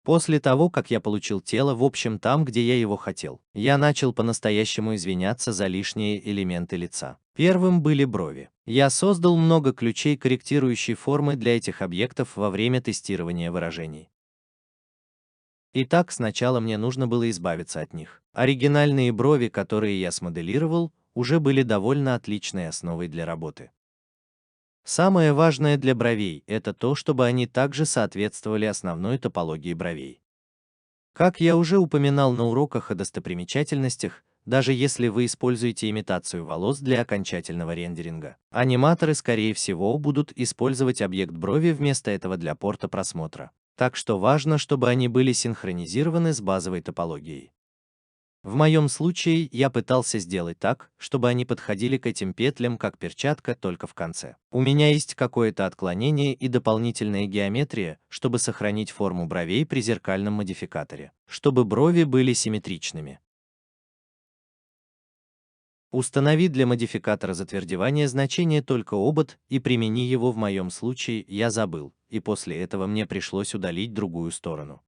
После того, как я получил тело, в общем, там, где я его хотел, я начал по-настоящему извиняться за лишние элементы лица. Первым были брови. Я создал много ключей корректирующей формы для этих объектов во время тестирования выражений. Итак, сначала мне нужно было избавиться от них. Оригинальные брови, которые я смоделировал, уже были довольно отличной основой для работы. Самое важное для бровей – это то, чтобы они также соответствовали основной топологии бровей. Как я уже упоминал на уроках о достопримечательностях, даже если вы используете имитацию волос для окончательного рендеринга, аниматоры, скорее всего, будут использовать объект брови вместо этого для порта просмотра. Так что важно, чтобы они были синхронизированы с базовой топологией. В моем случае я пытался сделать так, чтобы они подходили к этим петлям как перчатка, только в конце. У меня есть какое-то отклонение и дополнительная геометрия, чтобы сохранить форму бровей при зеркальном модификаторе, чтобы брови были симметричными. Установи для модификатора затвердевания значение только обод и примени его. В моем случае я забыл, и после этого мне пришлось удалить другую сторону.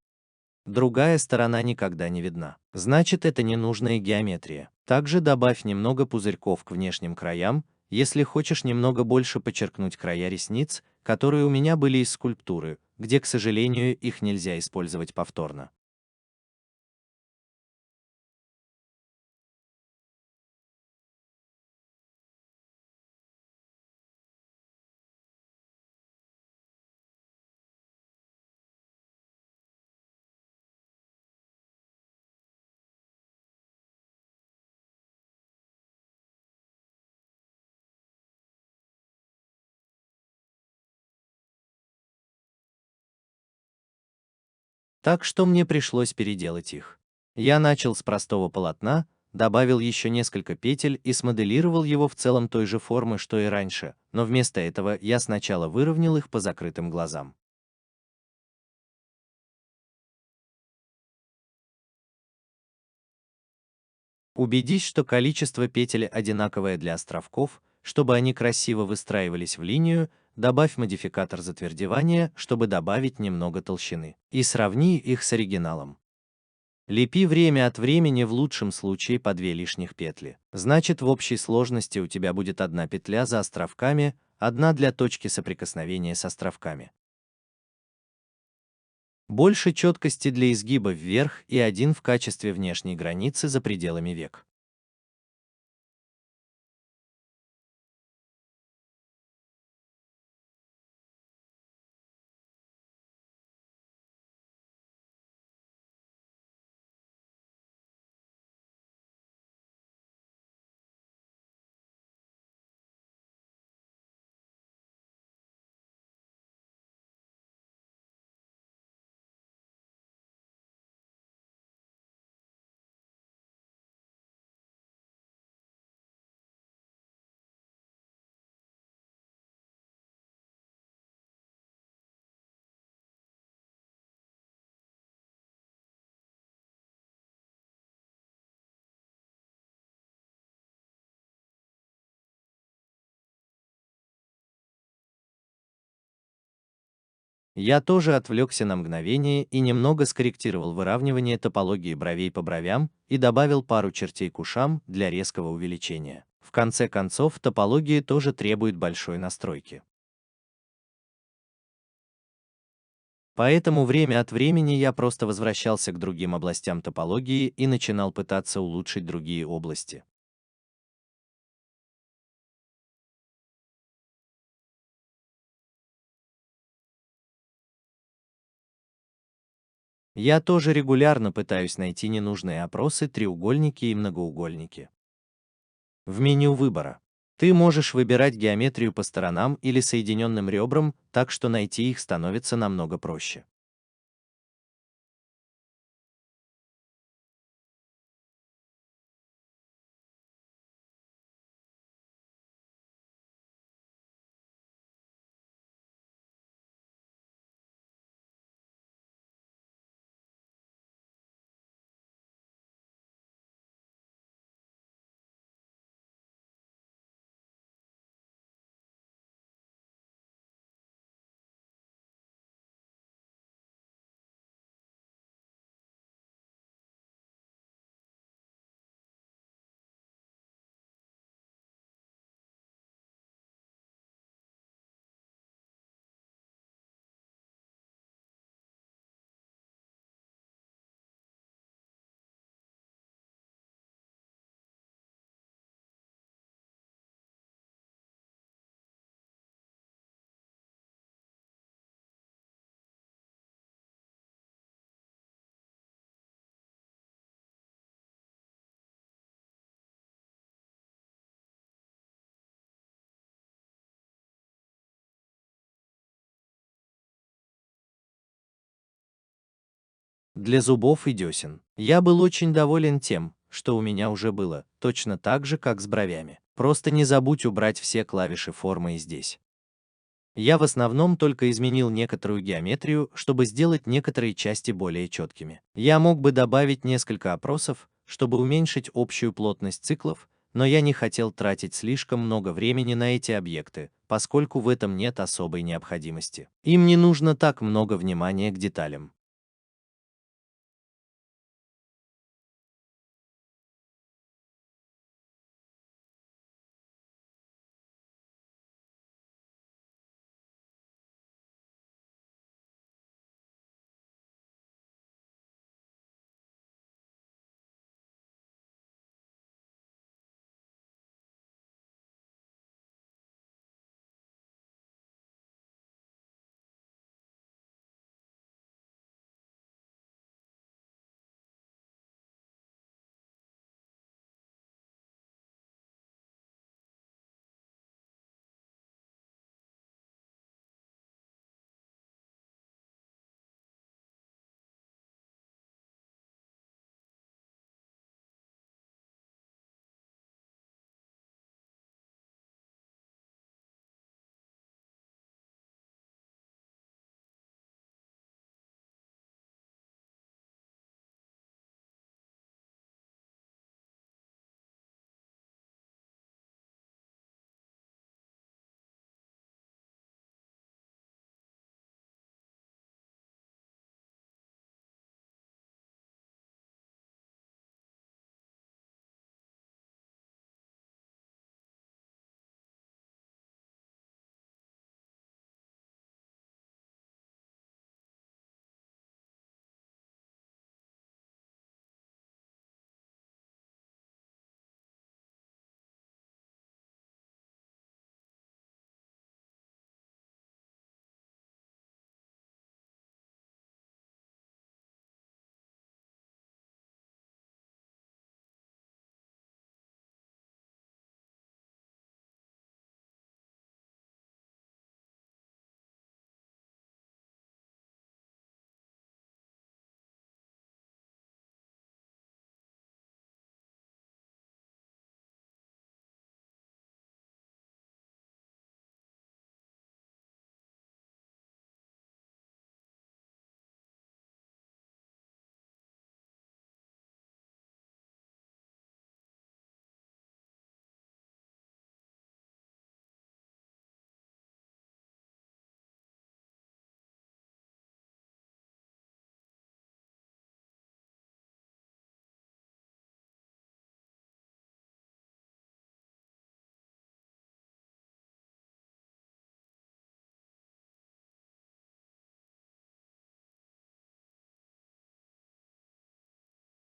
Другая сторона никогда не видна. Значит, это ненужная геометрия. Также добавь немного пузырьков к внешним краям, если хочешь немного больше подчеркнуть края ресниц, которые у меня были из скульптуры, где, к сожалению, их нельзя использовать повторно. Так что мне пришлось переделать их. Я начал с простого полотна, добавил еще несколько петель и смоделировал его в целом той же формы, что и раньше, но вместо этого я сначала выровнял их по закрытым глазам. Убедись, что количество петель одинаковое для островков, чтобы они красиво выстраивались в линию, добавь модификатор затвердевания, чтобы добавить немного толщины, и сравни их с оригиналом. Лепи время от времени, в лучшем случае по 2 лишних петли. Значит, в общей сложности у тебя будет одна петля за островками, одна для точки соприкосновения с островками. Больше четкости для изгиба вверх и один в качестве внешней границы за пределами век. Я тоже отвлекся на мгновение и немного скорректировал выравнивание топологии бровей по бровям и добавил пару чертей к ушам для резкого увеличения. В конце концов, топология тоже требует большой настройки. Поэтому время от времени я просто возвращался к другим областям топологии и начинал пытаться улучшить другие области. Я тоже регулярно пытаюсь найти ненужные опросы, треугольники и многоугольники. В меню выбора ты можешь выбирать геометрию по сторонам или соединенным ребрам, так что найти их становится намного проще. для зубов и десен. Я был очень доволен тем, что у меня уже было, точно так же, как с бровями. Просто не забудь убрать все клавиши формы и здесь. Я в основном только изменил некоторую геометрию, чтобы сделать некоторые части более четкими. Я мог бы добавить несколько опросов, чтобы уменьшить общую плотность циклов, но я не хотел тратить слишком много времени на эти объекты, поскольку в этом нет особой необходимости. Им не нужно так много внимания к деталям.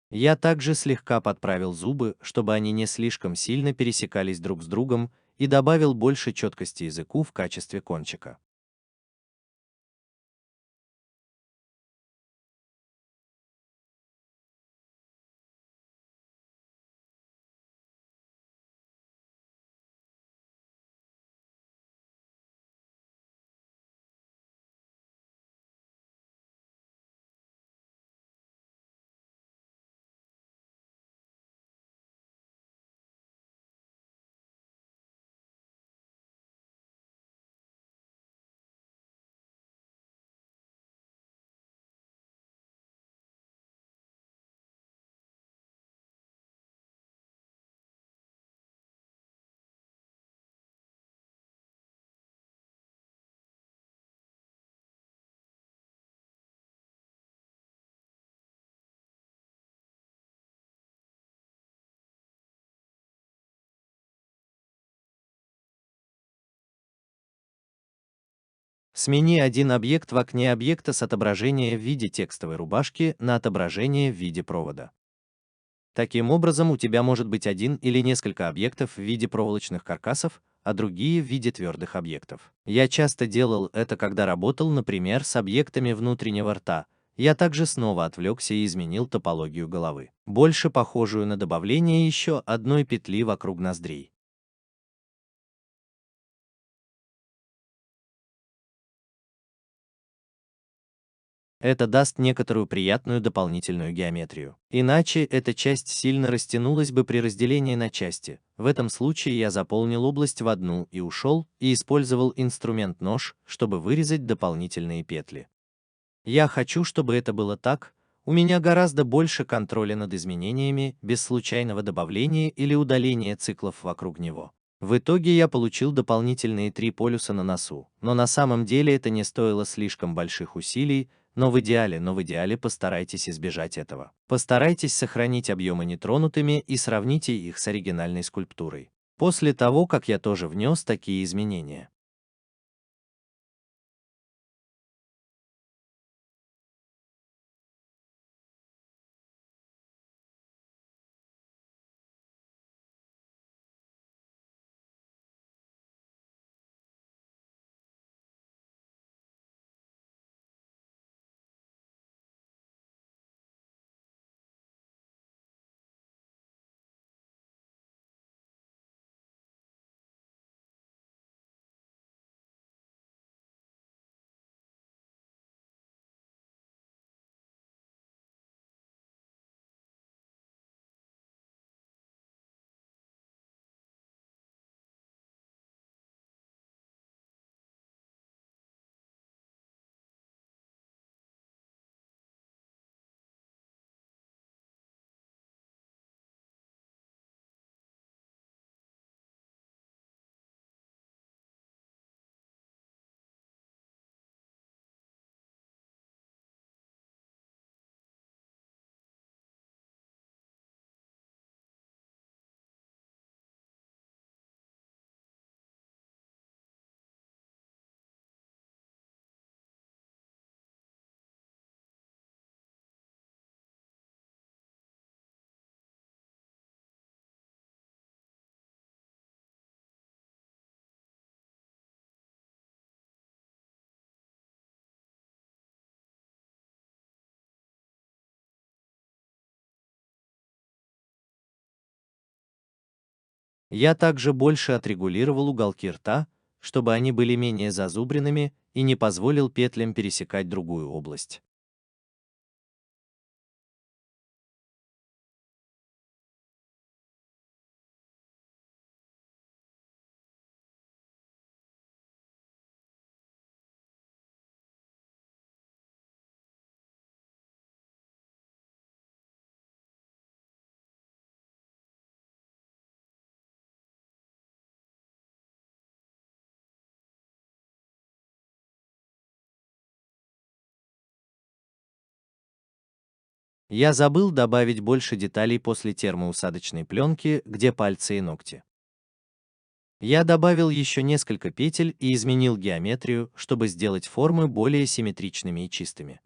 Я также слегка подправил зубы, чтобы они не слишком сильно пересекались друг с другом, и добавил больше четкости языку в качестве кончика. Смени один объект в окне объекта с отображения в виде текстовой рубашки на отображение в виде провода. Таким образом, у тебя может быть один или несколько объектов в виде проволочных каркасов, а другие в виде твердых объектов. Я часто делал это, когда работал, например, с объектами внутреннего рта. Я также снова отвлекся и изменил топологию головы, больше похожую на добавление еще одной петли вокруг ноздрей. Это даст некоторую приятную дополнительную геометрию. Иначе эта часть сильно растянулась бы при разделении на части. В этом случае я заполнил область в одну и ушел, и использовал инструмент нож, чтобы вырезать дополнительные петли. Я хочу, чтобы это было так. У меня гораздо больше контроля над изменениями, без случайного добавления или удаления циклов вокруг него. В итоге я получил дополнительные 3 полюса на носу, но на самом деле это не стоило слишком больших усилий, но в идеале постарайтесь избежать этого. Постарайтесь сохранить объемы нетронутыми и сравните их с оригинальной скульптурой. После того, как я тоже внес такие изменения. Я также больше отрегулировал уголки рта, чтобы они были менее зазубренными и не позволил петлям пересекать другую область. Я забыл добавить больше деталей после термоусадочной пленки, где пальцы и ногти. Я добавил еще несколько петель и изменил геометрию, чтобы сделать формы более симметричными и чистыми.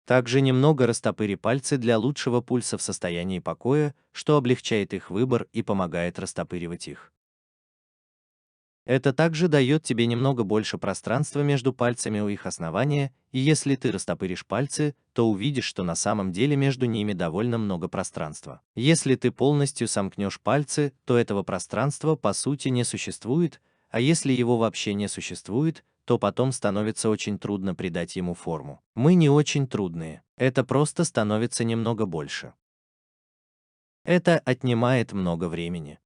Также немного растопыри пальцы для лучшего пульса в состоянии покоя, что облегчает их выбор и помогает растопыривать их. Это также дает тебе немного больше пространства между пальцами у их основания, и если ты растопыришь пальцы, то увидишь, что на самом деле между ними довольно много пространства. Если ты полностью сомкнешь пальцы, то этого пространства по сути не существует, а если его вообще не существует, то потом становится очень трудно придать ему форму. Мы не очень трудные, это просто становится немного больше. Это отнимает много времени.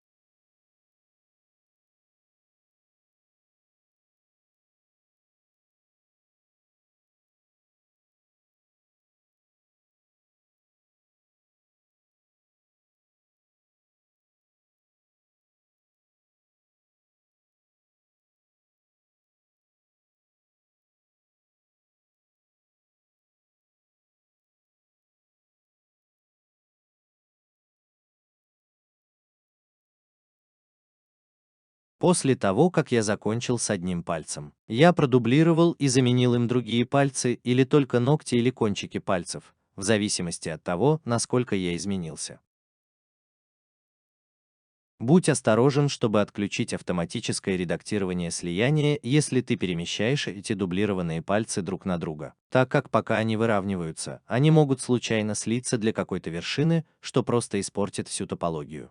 После того, как я закончил с одним пальцем, я продублировал и заменил им другие пальцы или только ногти или кончики пальцев, в зависимости от того, насколько я изменился. Будь осторожен, чтобы отключить автоматическое редактирование слияния, если ты перемещаешь эти дублированные пальцы друг на друга, так как пока они выравниваются, они могут случайно слиться для какой-то вершины, что просто испортит всю топологию.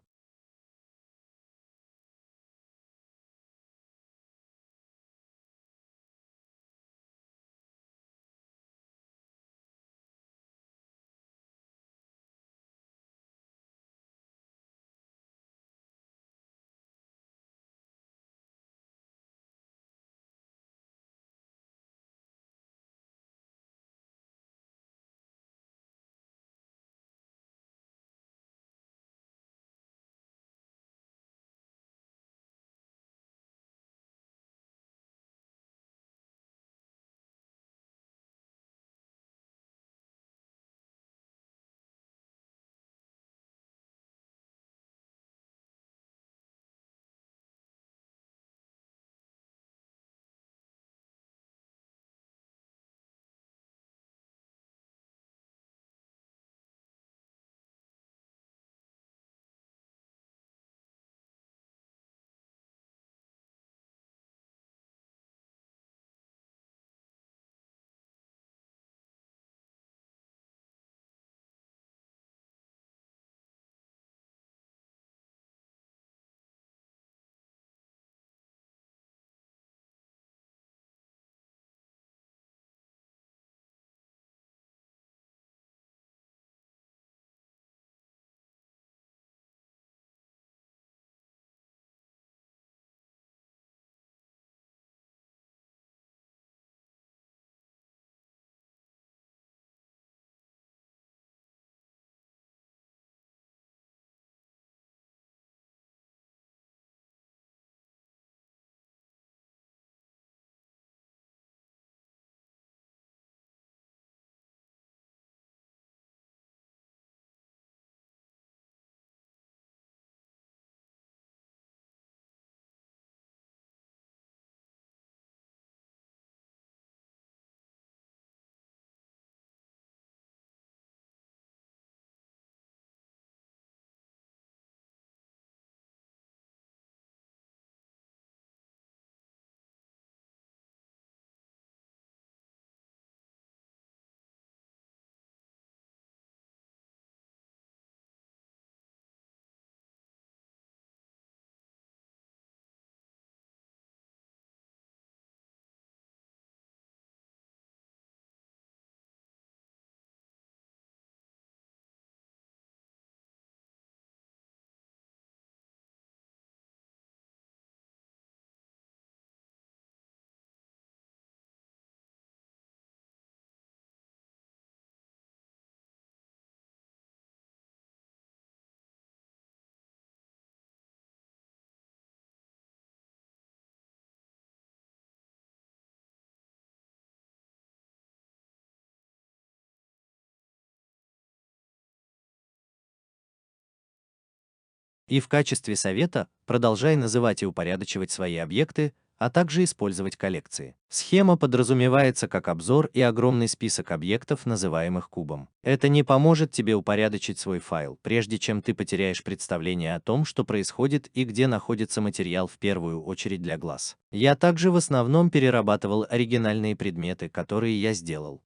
И в качестве совета продолжай называть и упорядочивать свои объекты, а также использовать коллекции. Схема подразумевается как обзор и огромный список объектов, называемых кубом. Это не поможет тебе упорядочить свой файл, прежде чем ты потеряешь представление о том, что происходит и где находится материал в первую очередь для глаз. Я также в основном перерабатывал оригинальные предметы, которые я сделал.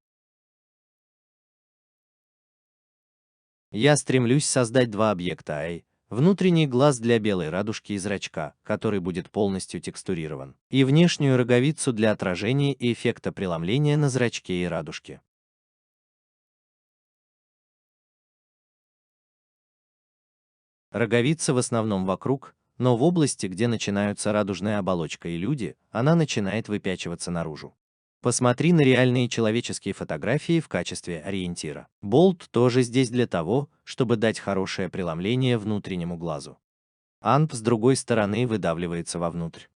Я стремлюсь создать два объекта внутренний глаз для белой радужки и зрачка, который будет полностью текстурирован, и внешнюю роговицу для отражения и эффекта преломления на зрачке и радужке. Роговица в основном вокруг, но в области, где начинаются радужная оболочка и люди, она начинает выпячиваться наружу. Посмотри на реальные человеческие фотографии в качестве ориентира. Болт тоже здесь для того, чтобы дать хорошее преломление внутреннему глазу. Анп с другой стороны выдавливается вовнутрь.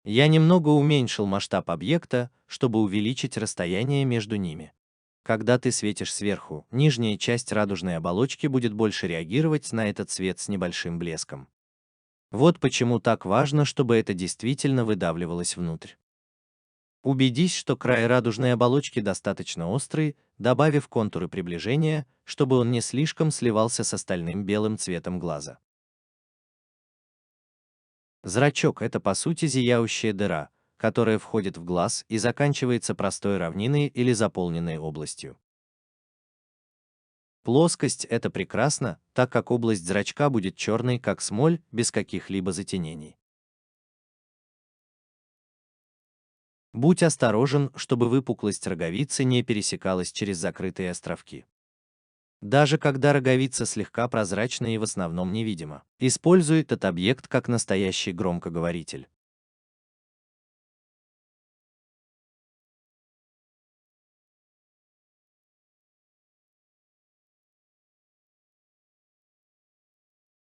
Я немного уменьшил масштаб объекта, чтобы увеличить расстояние между ними. Когда ты светишь сверху, нижняя часть радужной оболочки будет больше реагировать на этот свет с небольшим блеском. Вот почему так важно, чтобы это действительно выдавливалось внутрь. Убедись, что край радужной оболочки достаточно острый, добавив контуры приближения, чтобы он не слишком сливался с остальным белым цветом глаза. Зрачок — это по сути зияющая дыра, которая входит в глаз и заканчивается простой равниной или заполненной областью. Плоскость — это прекрасно, так как область зрачка будет черной, как смоль, без каких-либо затенений. Будь осторожен, чтобы выпуклость роговицы не пересекалась через закрытые островки. Даже когда роговица слегка прозрачна и в основном невидима, используй этот объект как настоящий громкоговоритель.